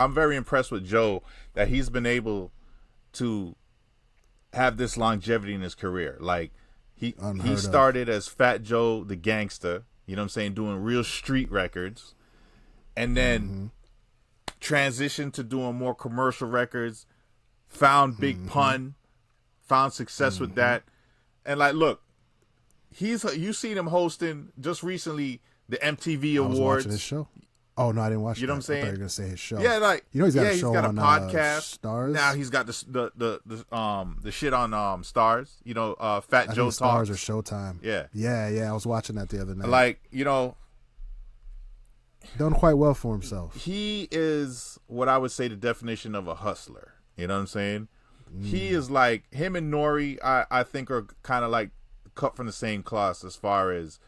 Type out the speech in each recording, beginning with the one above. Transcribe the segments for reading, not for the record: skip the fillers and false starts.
I'm very impressed with Joe that he's been able to have this longevity in his career. Like he started as Fat Joe the Gangster, you know what I'm saying, doing real street records, and then transitioned to doing more commercial records, found Big Pun, found success with that. And like, look, you seen him hosting just recently the MTV Awards. I was watching his show. Oh no, I didn't watch it. You know what I'm saying? I thought you were gonna say his show. Yeah, like he's got a he's show got on a podcast. Stars. Now he's got the shit on Stars. You know, Fat Joe Talks. Stars or Showtime. Yeah. I was watching that the other night. Like, you know, done quite well for himself. He is what I would say the definition of a hustler. You know what I'm saying? He is like, him and Nori, I think are kind of like cut from the same cloth as far as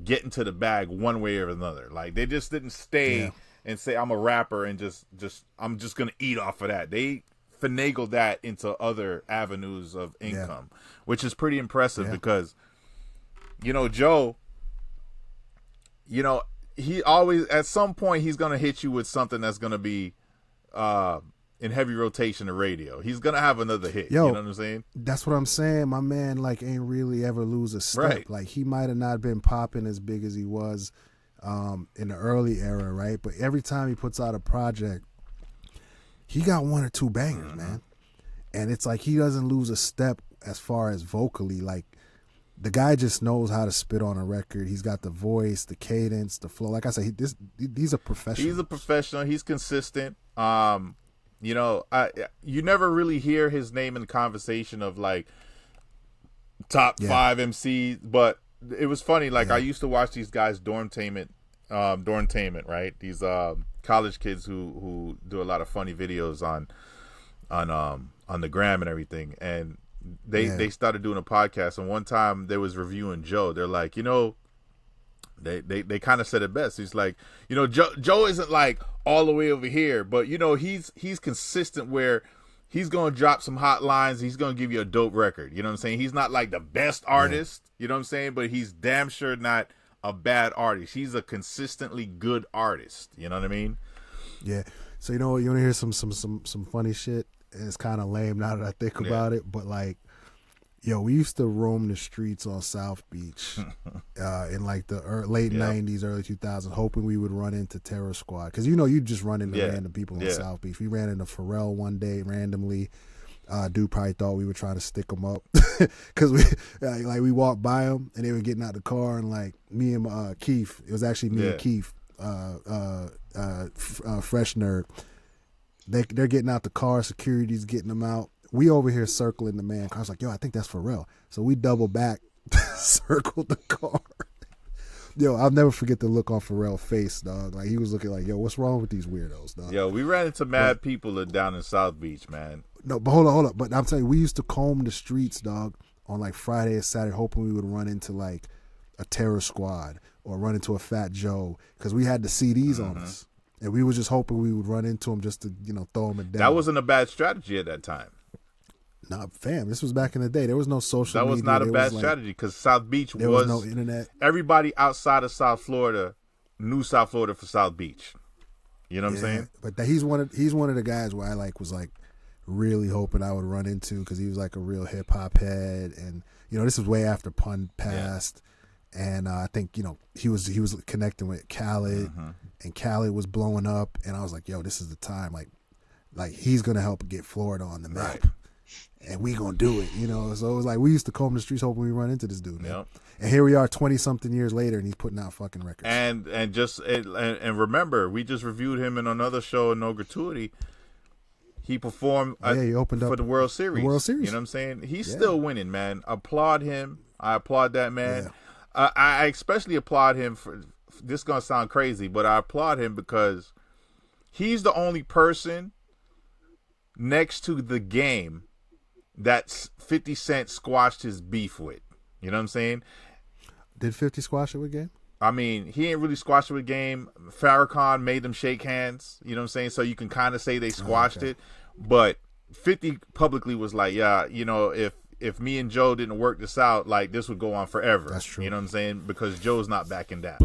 getting to the bag one way or another. Like, they just didn't stay and say, I'm a rapper and just I'm just gonna eat off of that. They finagled that into other avenues of income, which is pretty impressive because, you know, Joe, you know, he always, at some point, he's gonna hit you with something that's gonna be in heavy rotation of radio. He's gonna have another hit. Yo, you know what I'm saying? That's what I'm saying. My man, like, ain't really ever lose a step. Right. Like, he might have not been popping as big as he was in the early era, right? But every time he puts out a project, he got one or two bangers, man. And it's like he doesn't lose a step as far as vocally. Like, the guy just knows how to spit on a record. He's got the voice, the cadence, the flow. Like I said, he's a professional. He's a professional. He's consistent. You know, you never really hear his name in the conversation of like top 5 MCs, but it was funny. Like, I used to watch these guys Dormtainment, right? These college kids who do a lot of funny videos on the gram and everything, and they started doing a podcast. And one time they was reviewing Joe. They're like, you know, they kind of said it best. He's like, you know, Joe isn't like all the way over here, but you know, he's consistent where he's gonna drop some hot lines. He's gonna give you a dope record. You know what I'm saying? He's not like the best artist. You know what I'm saying? But he's damn sure not a bad artist. He's a consistently good artist. You know what I mean? Yeah. So, you know what? You want to hear some funny shit? And it's kind of lame now that I think about it, but like, yo, we used to roam the streets on South Beach in like the late 90s, early 2000s, hoping we would run into Terror Squad. Because, you know, you just run into random people on South Beach. We ran into Pharrell one day randomly. Dude probably thought we were trying to stick him up. Because we walked by him and they were getting out the car, and like me and Keith, it was actually me and Keith, Fresh Nerd. They're getting out the car, security's getting them out. We over here circling the man. I was like, yo, I think that's Pharrell. So we double back, circled the car. Yo, I'll never forget the look on Pharrell's face, dog. Like, he was looking like, yo, what's wrong with these weirdos, dog? Yo, we ran into mad people down in South Beach, man. No, but hold on. But I'm telling you, we used to comb the streets, dog, on like Friday and Saturday, hoping we would run into like a Terror Squad or run into a Fat Joe, because we had the CDs on us. And we were just hoping we would run into him just to, you know, throw him a down. That wasn't a bad strategy at that time. Nah, fam, this was back in the day. There was no social media. That was not a bad strategy, because South Beach there was no internet. Everybody outside of South Florida knew South Florida for South Beach. You know what I'm saying? But he's one of the guys where I was really hoping I would run into, because he was like a real hip hop head, and you know, this was way after Pun passed, and I think, you know, he was connecting with Khaled, and Khaled was blowing up, and I was like, yo, this is the time, like he's gonna help get Florida on the map. Right. And we gonna do it, you know. So it was like we used to comb the streets hoping we run into this dude, man. Yep. And here we are, 20-something years later, and he's putting out fucking records. And remember, we just reviewed him in another show, No Gratuity. He performed he opened up for the World Series. The World Series. You know what I'm saying? He's still winning, man. Applaud him. I applaud that man. Yeah. I especially applaud him for, this is gonna sound crazy, but I applaud him because he's the only person next to The Game that 50 Cent squashed his beef with. You know what I'm saying? Did 50 squash it with Game? I mean, he ain't really squashed it with Game. Farrakhan made them shake hands. You know what I'm saying? So you can kind of say they squashed it. But 50 publicly was like, yeah, you know, if me and Joe didn't work this out, like, this would go on forever. That's true. You know what I'm saying? Because Joe's not backing down.